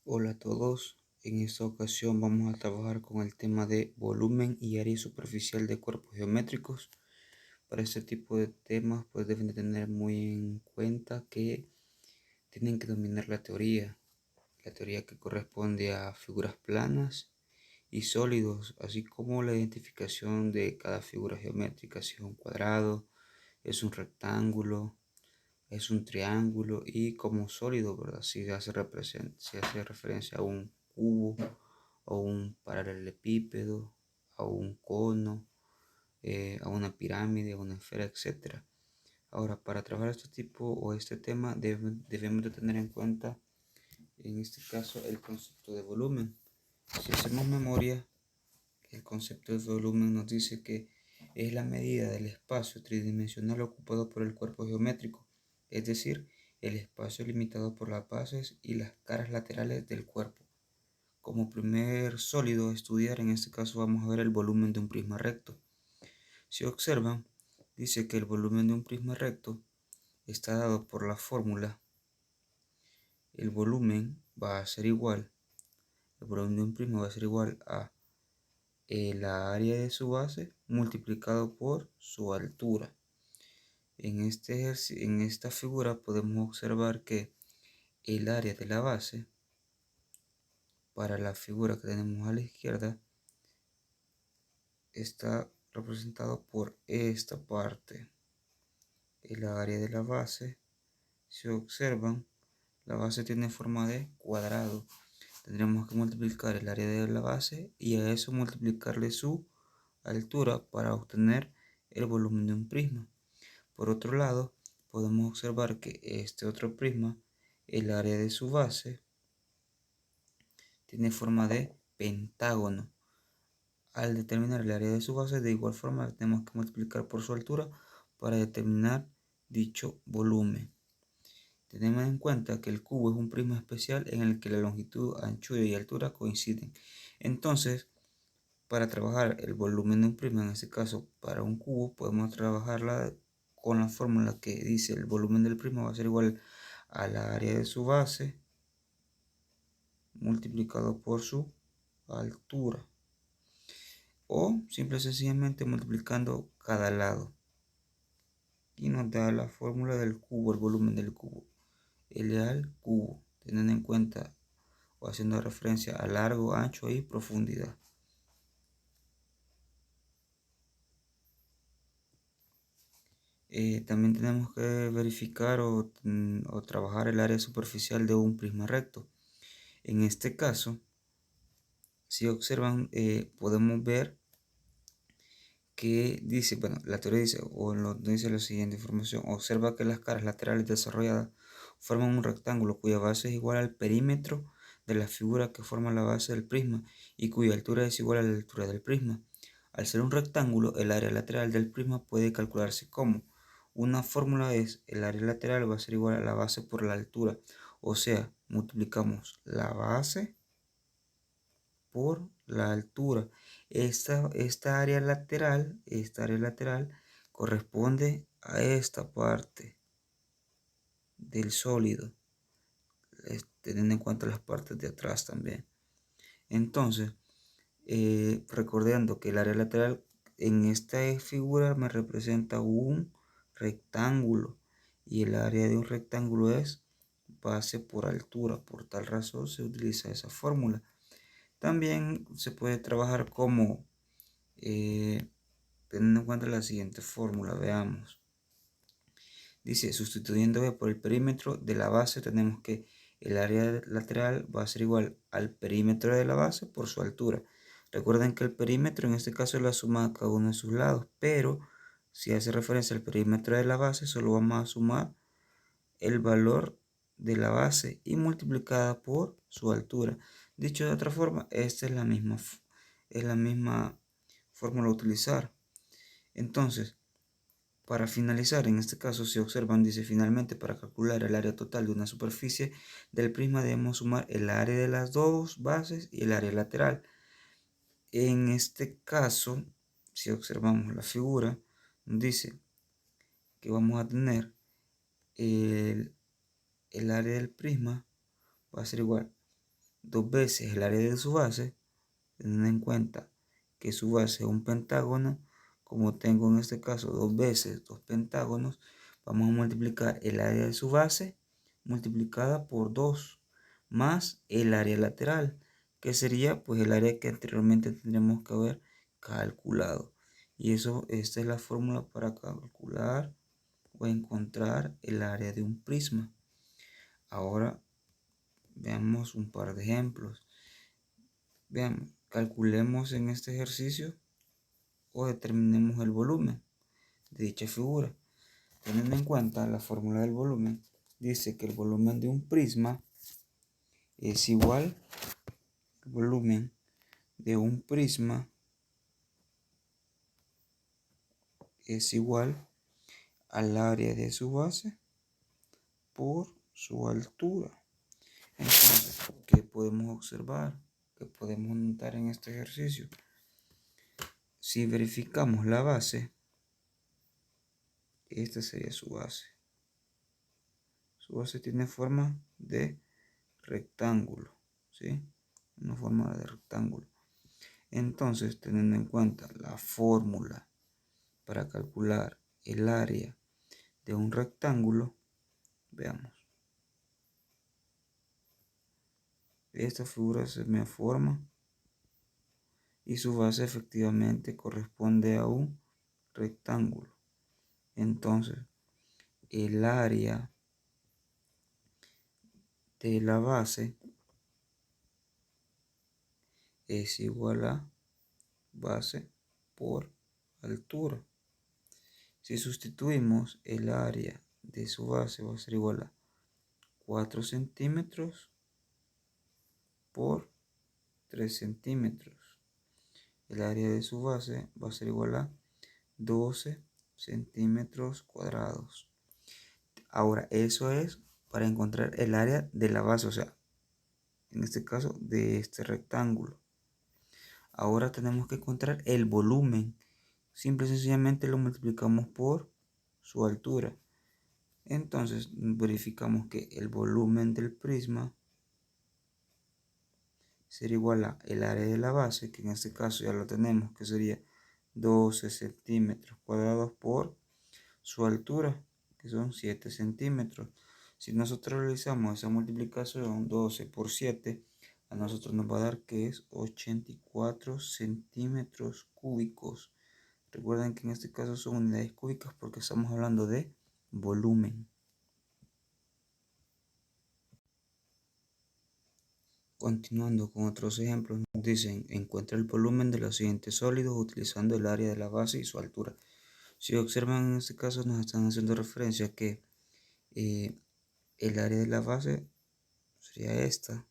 Hola a todos, en esta ocasión vamos a trabajar con el tema de volumen y área superficial de cuerpos geométricos. Para este tipo de temas pues deben de tener muy en cuenta que tienen que dominar la teoría que corresponde a figuras planas y sólidos, así como la identificación de cada figura geométrica, si es un cuadrado, es un rectángulo, es un triángulo y como sólido, ¿verdad? Si hace referencia a un cubo o un paralelepípedo, a un cono, a una pirámide, a una esfera, etcétera. Ahora, para trabajar este tipo o este tema debemos de tener en cuenta, en este caso, el concepto de volumen. Si hacemos memoria, el concepto de volumen nos dice que es la medida del espacio tridimensional ocupado por el cuerpo geométrico, es decir, el espacio limitado por las bases y las caras laterales del cuerpo. Como primer sólido a estudiar, en este caso vamos a ver el volumen de un prisma recto. Si observan, dice que el volumen de un prisma recto está dado por la fórmula. El volumen va a ser igual, el volumen de un prisma va a ser igual a la área de su base multiplicado por su altura. En esta figura podemos observar que el área de la base, para la figura que tenemos a la izquierda, está representado por esta parte. El área de la base, si observan, la base tiene forma de cuadrado. Tendremos que multiplicar el área de la base y a eso multiplicarle su altura para obtener el volumen de un prisma. Por otro lado, podemos observar que este otro prisma, el área de su base, tiene forma de pentágono. Al determinar el área de su base, de igual forma tenemos que multiplicar por su altura para determinar dicho volumen. Tenemos en cuenta que el cubo es un prisma especial en el que la longitud, anchura y altura coinciden. Entonces, para trabajar el volumen de un prisma, en este caso para un cubo, podemos trabajarla con la fórmula que dice el volumen del prisma va a ser igual a la área de su base multiplicado por su altura, o simple y sencillamente multiplicando cada lado, y nos da la fórmula del cubo, el volumen del cubo, L al cubo, teniendo en cuenta o haciendo referencia a largo, ancho y profundidad. También tenemos que verificar o trabajar el área superficial de un prisma recto. En este caso, si observan, podemos ver que dice, bueno, la teoría dice, dice la siguiente información: observa que las caras laterales desarrolladas forman un rectángulo cuya base es igual al perímetro de la figura que forma la base del prisma y cuya altura es igual a la altura del prisma. Al ser un rectángulo, el área lateral del prisma puede calcularse como una fórmula es el área lateral va a ser igual a la base por la altura, o sea, multiplicamos la base por la altura. Esta área lateral corresponde a esta parte del sólido, teniendo en cuenta las partes de atrás también. Entonces, recordando que el área lateral en esta figura me representa un rectángulo y el área de un rectángulo es base por altura. Por tal razón se utiliza esa fórmula. También se puede trabajar como teniendo en cuenta la siguiente fórmula. Veamos. Dice, sustituyendo B por el perímetro de la base, tenemos que el área lateral va a ser igual al perímetro de la base por su altura. Recuerden que el perímetro en este caso es la suma de cada uno de sus lados, pero si hace referencia al perímetro de la base, solo vamos a sumar el valor de la base y multiplicada por su altura. Dicho de otra forma, esta es la misma fórmula a utilizar. Entonces, para finalizar, en este caso, si observan, dice finalmente, para calcular el área total de una superficie del prisma debemos sumar el área de las dos bases y el área lateral. En este caso, si observamos la figura, dice que vamos a tener el área del prisma va a ser igual 2 veces el área de su base, teniendo en cuenta que su base es un pentágono. Como tengo en este caso 2 veces 2 pentágonos, vamos a multiplicar el área de su base multiplicada por 2 más el área lateral, que sería pues el área que anteriormente tendremos que haber calculado. Y esta es la fórmula para calcular o encontrar el área de un prisma. Ahora veamos un par de ejemplos. Veamos, calculemos en este ejercicio o determinemos el volumen de dicha figura. Teniendo en cuenta la fórmula del volumen, dice que el volumen de un prisma es igual al volumen de un prisma es igual al área de su base por su altura. Entonces, ¿qué podemos observar? ¿Qué podemos notar en este ejercicio? Si verificamos la base, esta sería su base. Su base tiene forma de rectángulo, ¿sí? Una forma de rectángulo. Entonces, teniendo en cuenta la fórmula para calcular el área de un rectángulo, veamos. Esta figura se me forma y su base efectivamente corresponde a un rectángulo. Entonces, el área de la base es igual a base por altura. Si sustituimos el área de su base, va a ser igual a 4 centímetros por 3 centímetros. El área de su base va a ser igual a 12 centímetros cuadrados. Ahora, eso es para encontrar el área de la base, o sea, en este caso de este rectángulo. Ahora tenemos que encontrar el volumen. Simple y sencillamente lo multiplicamos por su altura. Entonces verificamos que el volumen del prisma sería igual a el área de la base, que en este caso ya lo tenemos, que sería 12 centímetros cuadrados por su altura, que son 7 centímetros. Si nosotros realizamos esa multiplicación 12 por 7, a nosotros nos va a dar que es 84 centímetros cúbicos. Recuerden que en este caso son unidades cúbicas porque estamos hablando de volumen. Continuando con otros ejemplos, nos dicen, encuentra el volumen de los siguientes sólidos utilizando el área de la base y su altura. Si observan, en este caso nos están haciendo referencia a que el área de la base sería esta.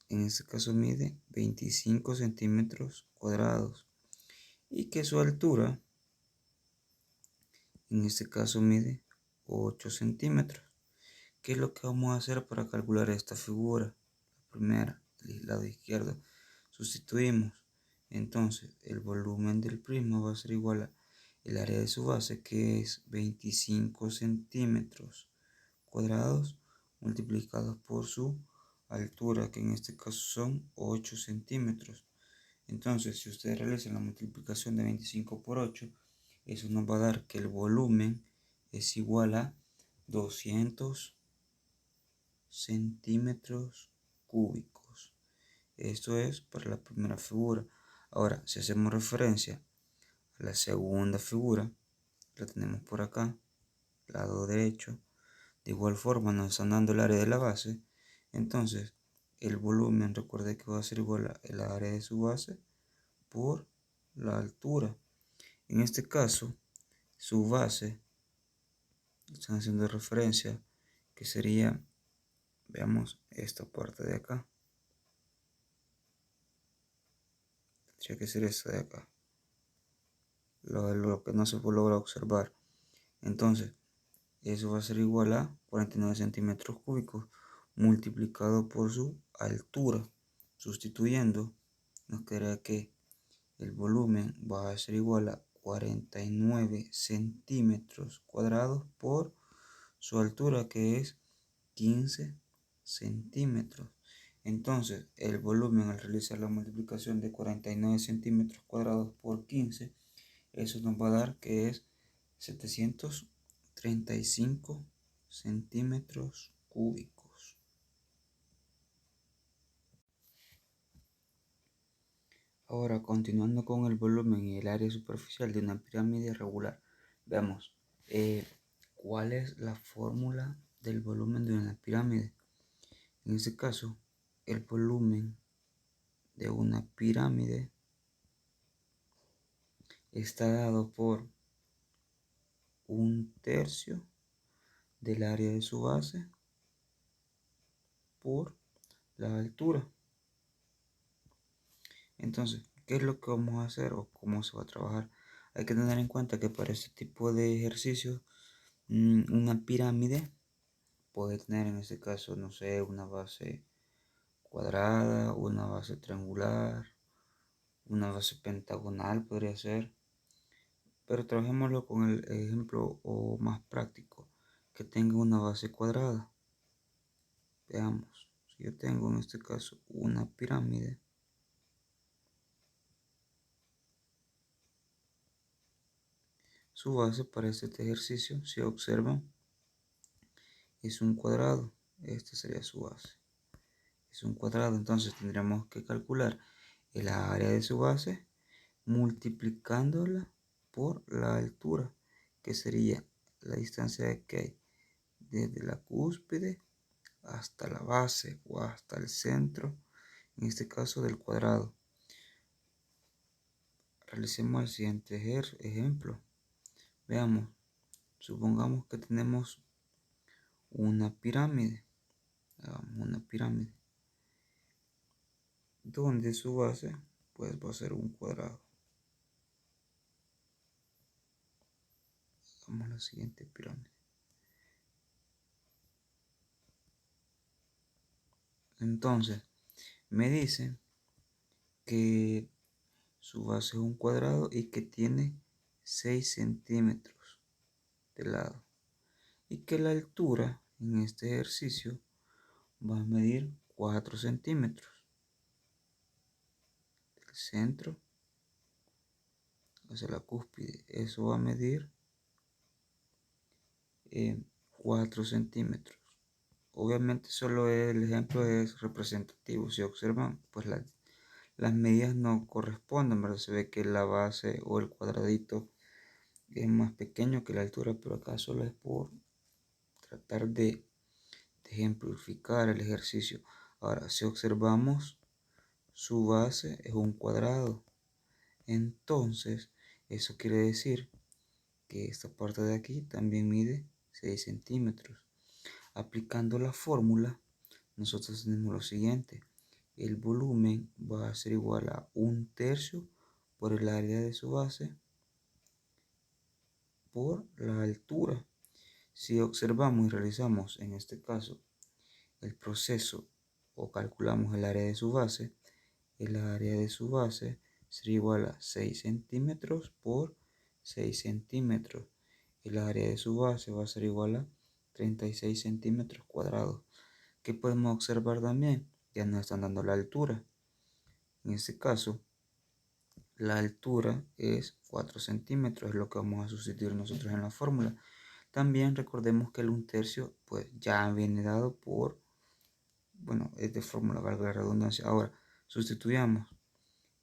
En este caso mide 25 centímetros cuadrados y que su altura en este caso mide 8 centímetros. ¿Qué es lo que vamos a hacer para calcular esta figura? La primera, del lado izquierdo, sustituimos. Entonces, el volumen del prisma va a ser igual a el área de su base, que es 25 centímetros cuadrados, multiplicados por su altura, que en este caso son 8 centímetros. Entonces, si ustedes realizan la multiplicación de 25 por 8, eso nos va a dar que el volumen es igual a 200 centímetros cúbicos. Esto es para la primera figura. Ahora, si hacemos referencia a la segunda figura, la tenemos por acá, lado derecho. De igual forma nos están dando el área de la base. Entonces, el volumen, recuerde que va a ser igual a el área de su base por la altura. En este caso, su base, están haciendo referencia, que sería, veamos, esta parte de acá. Tendría que ser esta de acá. Lo que no se logra observar. Entonces, eso va a ser igual a 49 centímetros cúbicos multiplicado por su altura. Sustituyendo, nos quedará que el volumen va a ser igual a 49 centímetros cuadrados por su altura, que es 15 centímetros. Entonces, el volumen al realizar la multiplicación de 49 centímetros cuadrados por 15, eso nos va a dar que es 735 centímetros cúbicos. Ahora, continuando con el volumen y el área superficial de una pirámide regular, veamos cuál es la fórmula del volumen de una pirámide. En este caso, el volumen de una pirámide está dado por 1/3 del área de su base por la altura. Entonces, ¿qué es lo que vamos a hacer o cómo se va a trabajar? Hay que tener en cuenta que para este tipo de ejercicios, una pirámide puede tener en este caso, no sé, una base cuadrada, una base triangular, una base pentagonal podría ser. Pero trabajémoslo con el ejemplo o más práctico, que tenga una base cuadrada. Veamos, si yo tengo en este caso una pirámide, su base para este ejercicio, si observan, es un cuadrado. Este sería su base. Es un cuadrado, entonces tendríamos que calcular el área de su base multiplicándola por la altura, que sería la distancia que hay desde la cúspide hasta la base o hasta el centro, en este caso del cuadrado. Realicemos el siguiente ejemplo. Veamos, supongamos que tenemos una pirámide. Hagamos una pirámide donde su base pues va a ser un cuadrado. Hagamos la siguiente pirámide. Entonces, me dice que su base es un cuadrado y que tiene 6 centímetros de lado. Y que la altura en este ejercicio va a medir 4 centímetros. Del centro hacia la cúspide. Eso va a medir 4 centímetros. Obviamente solo el ejemplo es representativo. Si observan, pues las medidas no corresponden, ¿verdad? Se ve que la base o el cuadradito es más pequeño que la altura, pero acá solo es por tratar de ejemplificar el ejercicio. Ahora, si observamos, su base es un cuadrado. Entonces, eso quiere decir que esta parte de aquí también mide 6 centímetros. Aplicando la fórmula, nosotros tenemos lo siguiente. El volumen va a ser igual a 1/3 por el área de su base por la altura. Si observamos y realizamos en este caso el proceso o calculamos el área de su base, el área de su base sería igual a 6 centímetros por 6 centímetros. El área de su base va a ser igual a 36 centímetros cuadrados. ¿Qué podemos observar también? Ya nos están dando la altura. En este caso, la altura es 4 centímetros, es lo que vamos a sustituir nosotros en la fórmula. También recordemos que el 1/3 pues ya viene dado por, bueno, es de fórmula, valga la redundancia. Ahora, sustituyamos.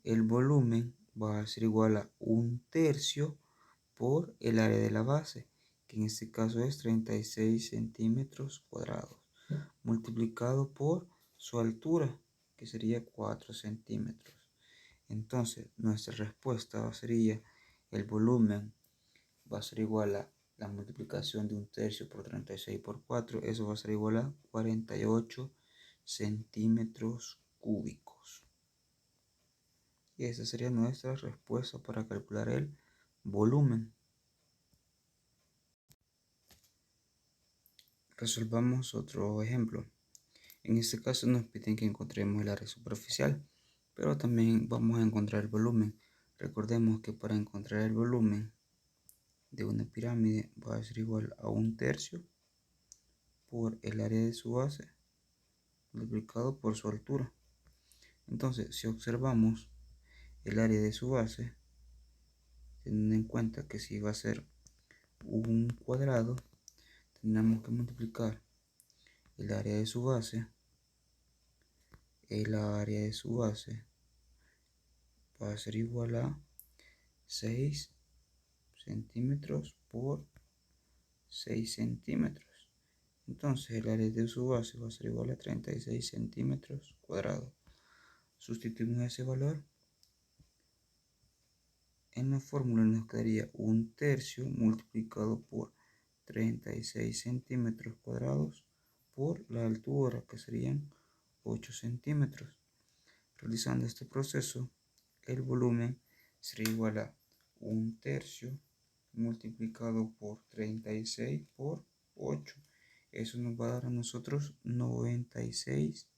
El volumen va a ser igual a 1/3 por el área de la base, que en este caso es 36 centímetros cuadrados, multiplicado por su altura, que sería 4 centímetros. Entonces, nuestra respuesta sería el volumen va a ser igual a la multiplicación de 1/3 por 36 por 4, eso va a ser igual a 48 centímetros cúbicos. Y esa sería nuestra respuesta para calcular el volumen. Resolvamos otro ejemplo. En este caso nos piden que encontremos el área superficial, pero también vamos a encontrar el volumen. Recordemos que para encontrar el volumen de una pirámide va a ser igual a 1/3 por el área de su base multiplicado por su altura. Entonces, si observamos el área de su base, teniendo en cuenta que si va a ser un cuadrado, tendremos que multiplicar el área de su base. El área de su base va a ser igual a 6 centímetros por 6 centímetros. Entonces el área de su base va a ser igual a 36 centímetros cuadrados. Sustituimos ese valor en la fórmula, nos quedaría 1/3 multiplicado por 36 centímetros cuadrados por la altura, que serían 8 centímetros. Realizando este proceso, el volumen sería igual a 1/3 multiplicado por 36 por 8. Eso nos va a dar a nosotros 96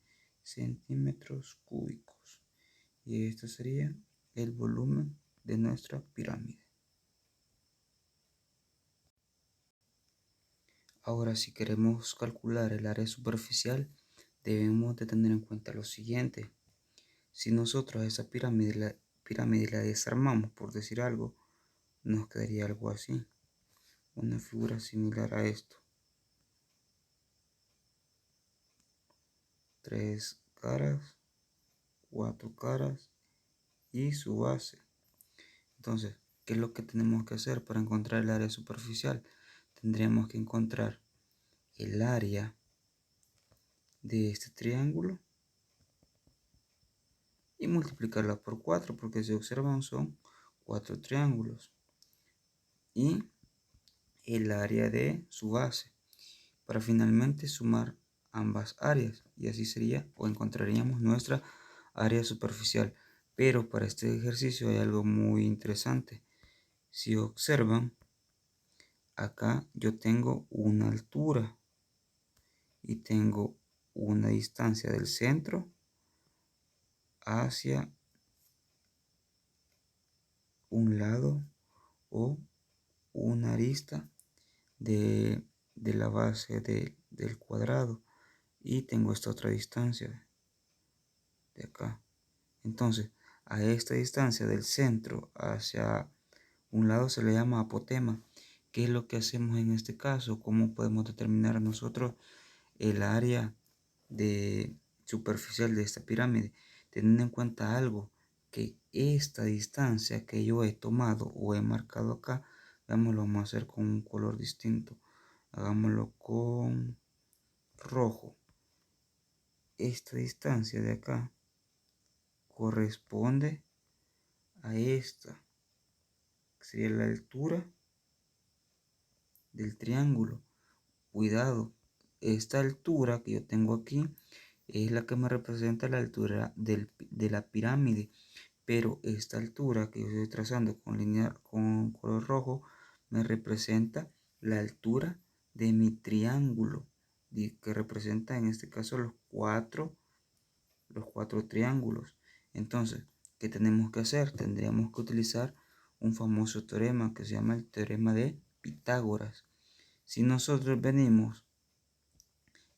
centímetros cúbicos. Y este sería el volumen de nuestra pirámide. Ahora, si queremos calcular el área superficial, debemos de tener en cuenta lo siguiente. Si nosotros esa pirámide la desarmamos, por decir algo, nos quedaría algo así. Una figura similar a esto. 3 caras, 4 caras y su base. Entonces, ¿qué es lo que tenemos que hacer para encontrar el área superficial? Tendríamos que encontrar el área de este triángulo y multiplicarla por 4, porque si observan son 4 triángulos, y el área de su base, para finalmente sumar ambas áreas, y así sería, o encontraríamos nuestra área superficial. Pero para este ejercicio hay algo muy interesante. Si observan, acá yo tengo una altura y tengo una distancia del centro hacia un lado o una arista de la base del cuadrado, y tengo esta otra distancia de acá. Entonces, a esta distancia del centro hacia un lado se le llama apotema. ¿Qué es lo que hacemos en este caso? ¿Cómo podemos determinar nosotros el área de superficial de esta pirámide? Teniendo en cuenta algo, que esta distancia que yo he tomado o he marcado acá, veamos, lo vamos a hacer con un color distinto. Hagámoslo con rojo. Esta distancia de acá corresponde a esta, que sería la altura del triángulo. Cuidado, esta altura que yo tengo aquí es la que me representa la altura de la pirámide, pero esta altura que yo estoy trazando con color rojo me representa la altura de mi triángulo, que representa en este caso los cuatro triángulos. Entonces, ¿qué tenemos que hacer? Tendríamos que utilizar un famoso teorema que se llama el teorema de Pitágoras. Si nosotros venimos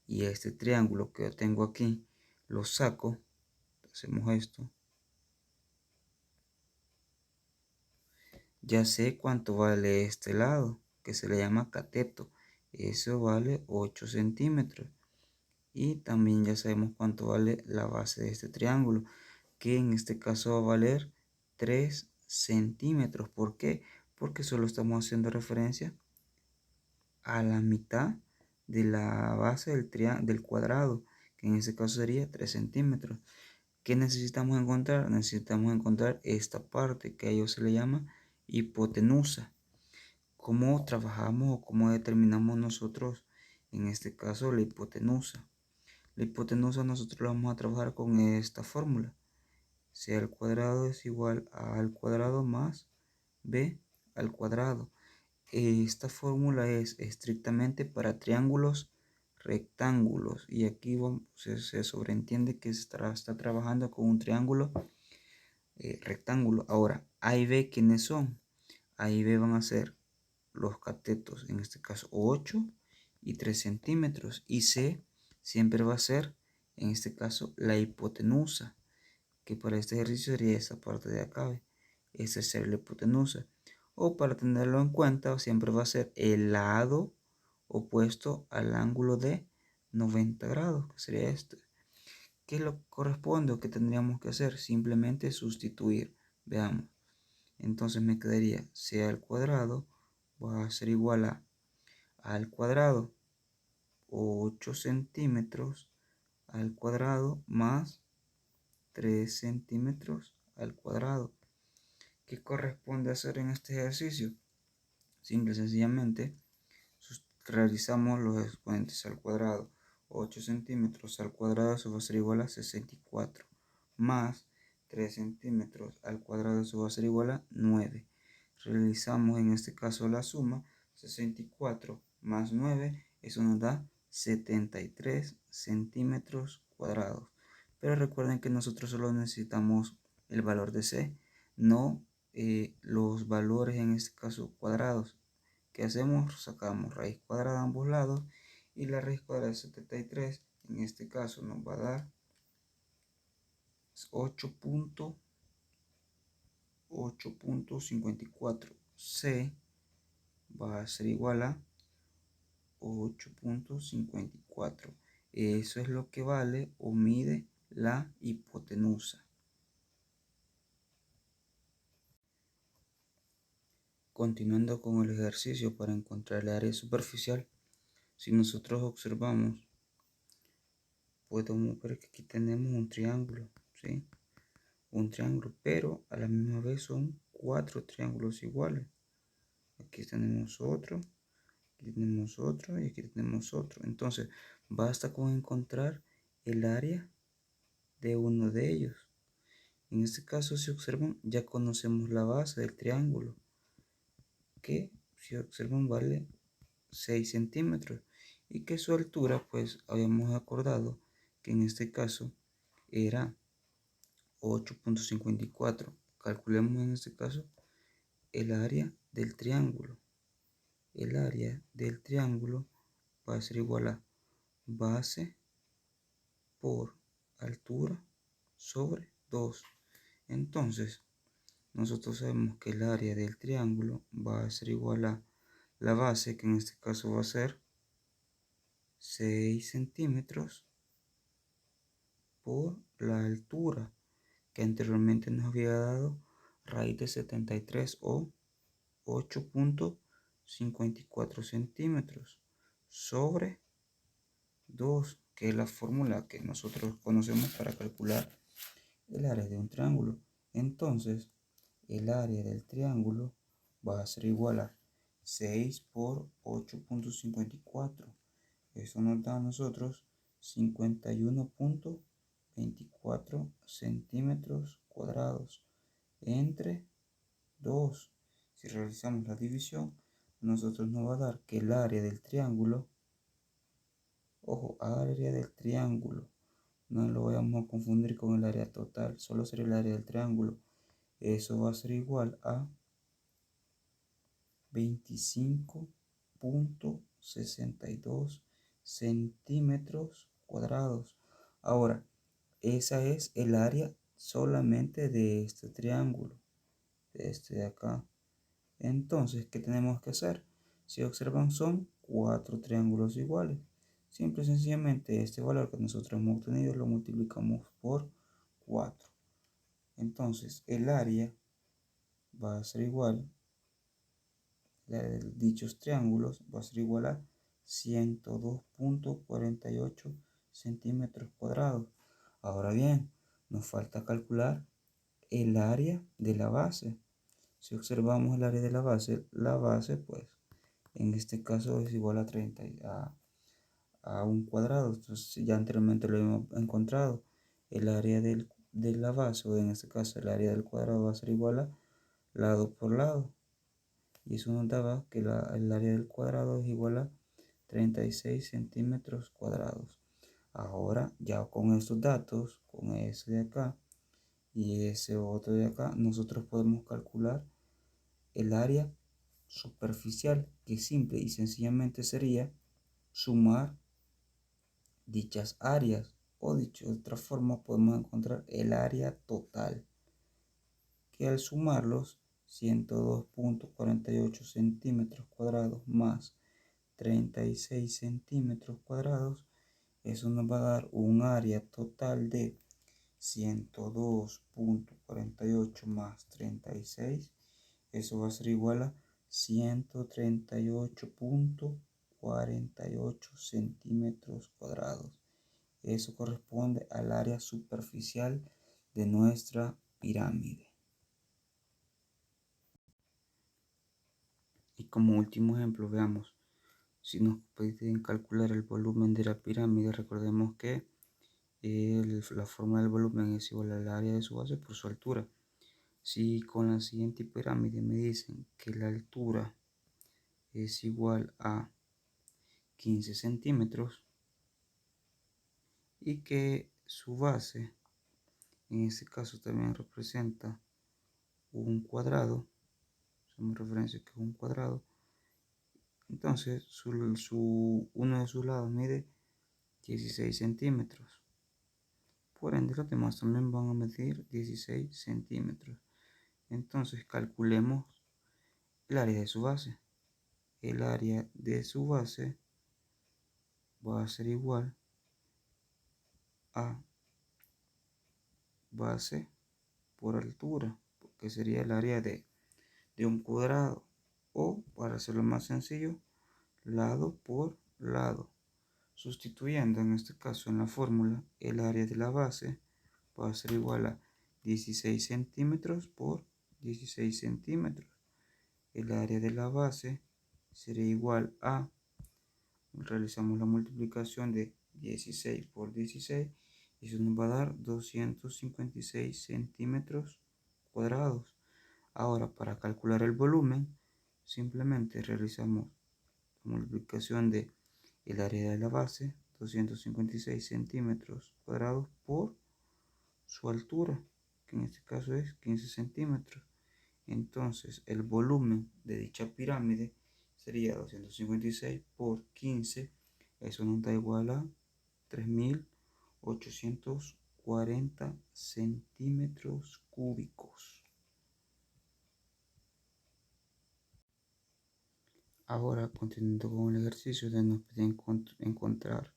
y este triángulo que yo tengo aquí lo saco, hacemos esto, ya sé cuánto vale este lado, que se le llama cateto. Eso vale 8 centímetros. Y también ya sabemos cuánto vale la base de este triángulo, que en este caso va a valer 3 centímetros. ¿Por qué? Porque solo estamos haciendo referencia a la mitad de la base del cuadrado, que en este caso sería 3 centímetros. ¿Qué necesitamos encontrar? Necesitamos encontrar esta parte que a ellos se le llama hipotenusa. ¿Cómo trabajamos o cómo determinamos nosotros en este caso la hipotenusa? La hipotenusa nosotros la vamos a trabajar con esta fórmula. C al cuadrado es igual a al cuadrado más b al cuadrado. Esta fórmula es estrictamente para triángulos rectángulos, y aquí se sobreentiende que está trabajando con un triángulo rectángulo. Ahora, A y B, ¿quiénes son? A y B van a ser los catetos, en este caso 8 y 3 centímetros, y C siempre va a ser en este caso la hipotenusa, que para este ejercicio sería esta parte de acá, ¿ve? Esa sería la hipotenusa. O para tenerlo en cuenta, siempre va a ser el lado opuesto al ángulo de 90 grados, que sería este. ¿Qué es lo que corresponde o qué tendríamos que hacer? Simplemente sustituir. Veamos. Entonces me quedaría c al cuadrado va a ser igual a al cuadrado 8 centímetros al cuadrado más 3 centímetros al cuadrado. ¿Qué corresponde hacer en este ejercicio? Simple y sencillamente realizamos los exponentes al cuadrado. 8 centímetros al cuadrado, eso va a ser igual a 64, más 3 centímetros al cuadrado, eso va a ser igual a 9. Realizamos en este caso la suma, 64 más 9, eso nos da 73 centímetros cuadrados. Pero recuerden que nosotros solo necesitamos el valor de C, no los valores en este caso cuadrados. ¿Qué hacemos? Sacamos raíz cuadrada a ambos lados y la raíz cuadrada de 73 en este caso nos va a dar 8.54. C va a ser igual a 8.54. Eso es lo que vale o mide la hipotenusa. Continuando con el ejercicio para encontrar el área superficial, si nosotros observamos, podemos ver que aquí tenemos un triángulo, ¿sí? Un triángulo, pero a la misma vez son 4 triángulos iguales. Aquí tenemos otro, aquí tenemos otro y aquí tenemos otro. Entonces, basta con encontrar el área de uno de ellos. En este caso, si observan, ya conocemos la base del triángulo, que si observan vale 6 centímetros y que su altura, pues habíamos acordado que en este caso era 8.54. Calculemos en este caso el área del triángulo. El área del triángulo va a ser igual a base por altura sobre 2. Entonces, nosotros sabemos que el área del triángulo va a ser igual a la base, que en este caso va a ser 6 centímetros por la altura, que anteriormente nos había dado raíz de 73 o 8.54 centímetros sobre 2, que es la fórmula que nosotros conocemos para calcular el área de un triángulo. Entonces, el área del triángulo va a ser igual a 6 por 8.54. Eso nos da a nosotros 51.24 centímetros cuadrados entre 2. Si realizamos la división, nosotros nos va a dar que el área del triángulo, ojo, área del triángulo, no lo vayamos a confundir con el área total, solo sería el área del triángulo. Eso va a ser igual a 25.62 centímetros cuadrados. Ahora, esa es el área solamente de este triángulo, de este de acá. Entonces, ¿qué tenemos que hacer? Si observan, son 4 triángulos iguales. Simple y sencillamente este valor que nosotros hemos obtenido lo multiplicamos por 4. Entonces, el área va a ser igual, la de dichos triángulos va a ser igual a 102.48 centímetros cuadrados. Ahora bien, nos falta calcular el área de la base. Si observamos el área de la base pues en este caso es igual a 30 a un cuadrado. Entonces ya anteriormente lo hemos encontrado. El área de la base, o en este caso el área del cuadrado, va a ser igual a lado por lado. Y eso nos daba que el área del cuadrado es igual a 36 centímetros cuadrados. Ahora ya con estos datos, con ese de acá y ese otro de acá, nosotros podemos calcular el área superficial, que simple y sencillamente sería sumar dichas áreas O dicho de otra forma, podemos encontrar el área total, que al sumarlos 102.48 centímetros cuadrados más 36 centímetros cuadrados, eso nos va a dar un área total de 102.48 más 36. Eso va a ser igual a 138.48 centímetros cuadrados. Eso corresponde al área superficial de nuestra pirámide. Y como último ejemplo, veamos, si nos piden calcular el volumen de la pirámide, recordemos que la fórmula del volumen es igual al área de su base por su altura. Si con la siguiente pirámide me dicen que la altura es igual a 15 centímetros y que su base, en este caso también representa un cuadrado, hacemos referencia que es un cuadrado, entonces uno de sus lados mide 16 centímetros. Por ende, los demás también van a medir 16 centímetros. Entonces, calculemos el área de su base. El área de su base va a ser igual a base por altura, que sería el área de un cuadrado. O, para hacerlo más sencillo, lado por lado. Sustituyendo en este caso en la fórmula, el área de la base va a ser igual a 16 centímetros por 16 centímetros. El área de la base sería igual a, realizamos la multiplicación de 16 por 16, y eso nos va a dar 256 centímetros cuadrados. Ahora, para calcular el volumen, simplemente realizamos la multiplicación de el área de la base, 256 centímetros cuadrados, por su altura, que en este caso es 15 centímetros. Entonces, el volumen de dicha pirámide sería 256 por 15. Eso nos da igual a 3.840 centímetros cúbicos. Ahora, continuando con el ejercicio, nos pide encontrar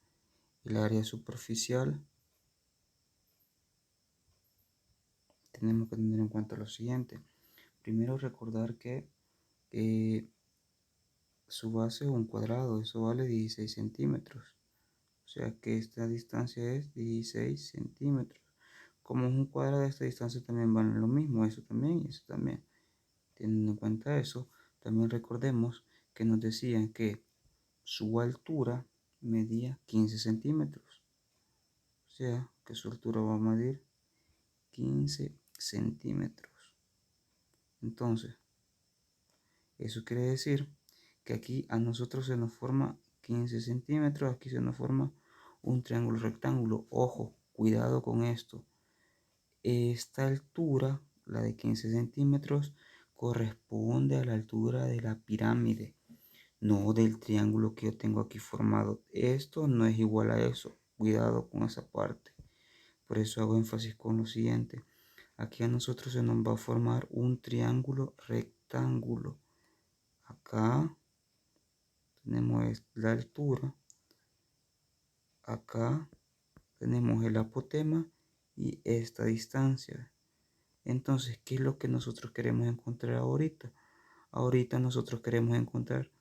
el área superficial. Tenemos que tener en cuenta lo siguiente. Primero, recordar que su base es un cuadrado, eso vale 16 centímetros. O sea que esta distancia es 16 centímetros. Como es un cuadrado, esta distancia también vale lo mismo, eso también y eso también. Teniendo en cuenta eso, también recordemos que nos decían que su altura medía 15 centímetros. O sea que su altura va a medir 15 centímetros. Entonces, eso quiere decir que aquí a nosotros se nos forma 15 centímetros, aquí se nos forma un triángulo rectángulo. Ojo, cuidado con esto. Esta altura, la de 15 centímetros, corresponde a la altura de la pirámide, no del triángulo que yo tengo aquí formado. Esto no es igual a eso. Cuidado con esa parte. Por eso hago énfasis con lo siguiente. Aquí a nosotros se nos va a formar un triángulo rectángulo. Acá tenemos la altura. Acá tenemos el apotema y esta distancia. Entonces, ¿qué es lo que nosotros queremos encontrar ahorita? Ahorita nosotros queremos encontrar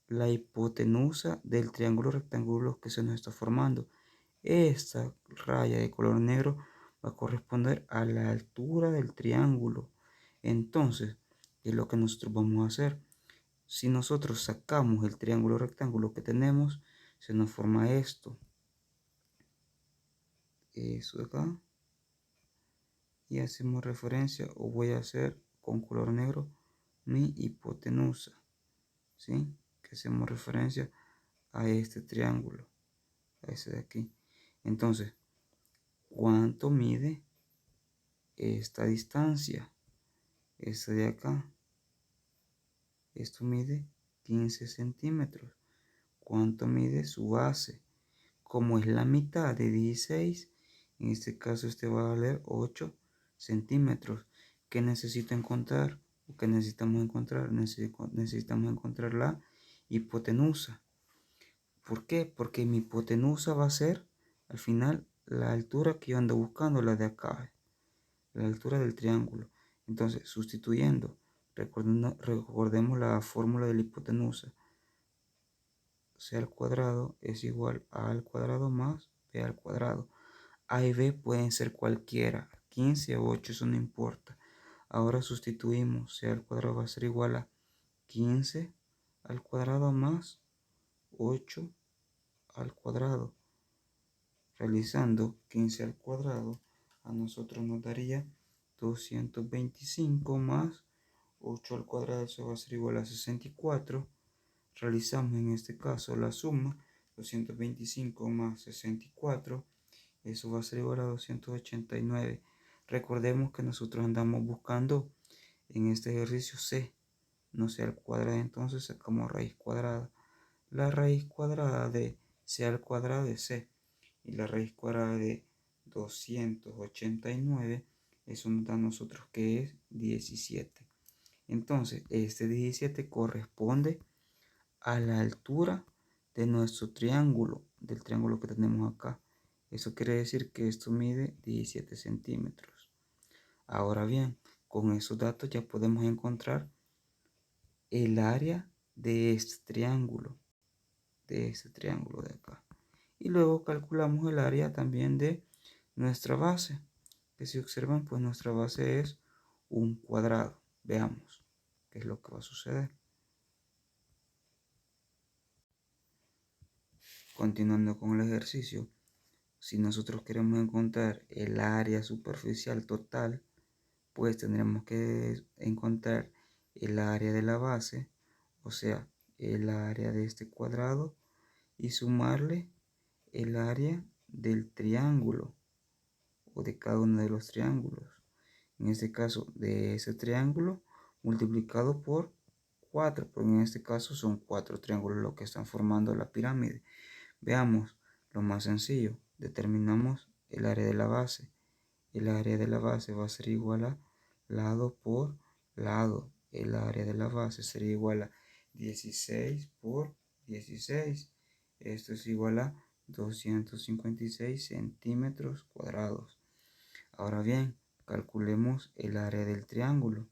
la hipotenusa del triángulo rectangular que se nos está formando. Esta raya de color negro va a corresponder a la altura del triángulo. Entonces, ¿qué es lo que nosotros vamos a hacer? Si nosotros sacamos el triángulo rectángulo que tenemos, se nos forma esto. Eso de acá. Y hacemos referencia, o voy a hacer con color negro, mi hipotenusa. ¿Sí? Que hacemos referencia a este triángulo, a ese de aquí. Entonces, ¿cuánto mide esta distancia? Esta de acá. Esto mide 15 centímetros. ¿Cuánto mide su base? como es la mitad de 16, en este caso este va a valer 8 centímetros. ¿Qué necesito encontrar? ¿O qué necesitamos encontrar? Necesitamos encontrar la hipotenusa. ¿Por qué? Porque mi hipotenusa va a ser al final la altura que yo ando buscando, la de acá, la altura del triángulo. Entonces, sustituyendo, recordemos la fórmula de la hipotenusa. C al cuadrado es igual a al cuadrado más b al cuadrado. A y b pueden ser cualquiera, 15 o 8, eso no importa. Ahora sustituimos, c al cuadrado va a ser igual a 15 al cuadrado más 8 al cuadrado. Realizando 15 al cuadrado, a nosotros nos daría 225 más 8 al cuadrado, eso va a ser igual a 64. Realizamos en este caso la suma, 225 más 64, eso va a ser igual a 289. Recordemos que nosotros andamos buscando en este ejercicio c, no c al cuadrado, entonces sacamos raíz cuadrada. La raíz cuadrada de c al cuadrado es c, y la raíz cuadrada de 289, eso nos da a nosotros que es 17. Entonces, este 17 corresponde a la altura de nuestro triángulo, del triángulo que tenemos acá. Eso quiere decir que esto mide 17 centímetros. Ahora bien, con esos datos ya podemos encontrar el área de este triángulo de acá. Y luego calculamos el área también de nuestra base, que si observan, pues nuestra base es un cuadrado. Veamos qué es lo que va a suceder. Continuando con el ejercicio, si nosotros queremos encontrar el área superficial total, pues tendremos que encontrar el área de la base, o sea, el área de este cuadrado, y sumarle el área del triángulo o de cada uno de los triángulos. En este caso, de ese triángulo multiplicado por 4, porque en este caso son 4 triángulos los que están formando la pirámide. Veamos lo más sencillo. Determinamos el área de la base. El área de la base va a ser igual a lado por lado. El área de la base sería igual a 16 por 16. Esto es igual a 256 centímetros cuadrados. Ahora bien, calculemos el área del triángulo.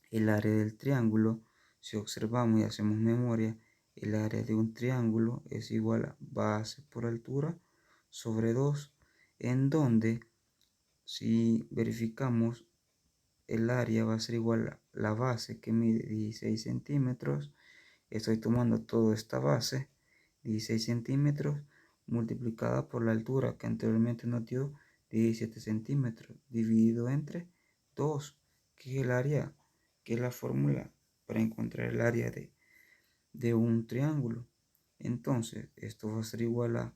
El área del triángulo, si observamos y hacemos memoria, el área de un triángulo es igual a base por altura sobre 2, en donde si verificamos el área va a ser igual a la base que mide 16 centímetros. Estoy tomando toda esta base, 16 centímetros, multiplicada por la altura que anteriormente nos dio 17 centímetros, dividido entre 2, que es el área, que es la fórmula para encontrar el área de un triángulo. Entonces, esto va a ser igual a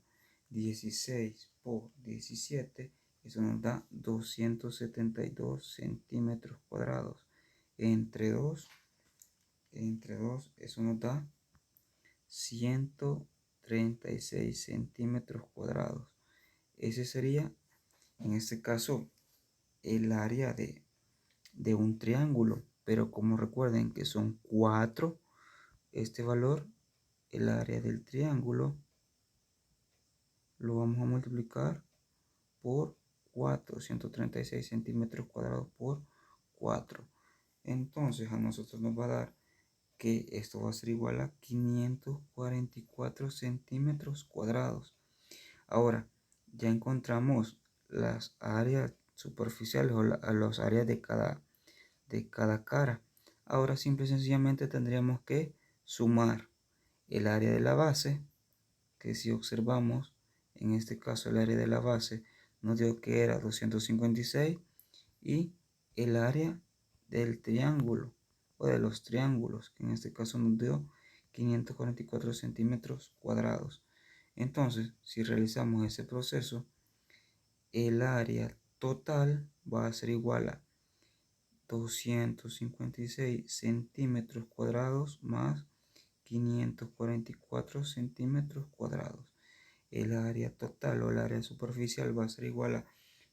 16 por 17, eso nos da 272 centímetros cuadrados. Entre 2, eso nos da 136 centímetros cuadrados. Ese sería, en este caso, el área de un triángulo. Pero como recuerden que son 4, este valor, el área del triángulo, lo vamos a multiplicar por 4, 136 centímetros cuadrados por 4. Entonces a nosotros nos va a dar que esto va a ser igual a 544 centímetros cuadrados. Ahora, ya encontramos las áreas superficiales o las áreas de cada cara. Ahora simple y sencillamente tendríamos que sumar el área de la base, que si observamos, en este caso el área de la base nos dio que era 256, y el área del triángulo o de los triángulos, que en este caso nos dio 544 centímetros cuadrados. Entonces, si realizamos ese proceso, el área total va a ser igual a 256 centímetros cuadrados más 544 centímetros cuadrados. el área total o el área superficial va a ser igual a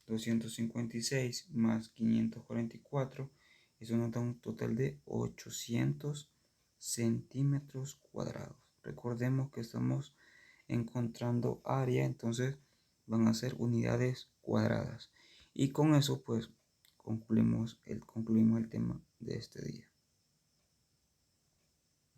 256 más 544. Eso nos da un total de 800 centímetros cuadrados. Recordemos que estamos encontrando área, entonces van a ser unidades cuadradas. Y con eso pues concluimos el tema de este día.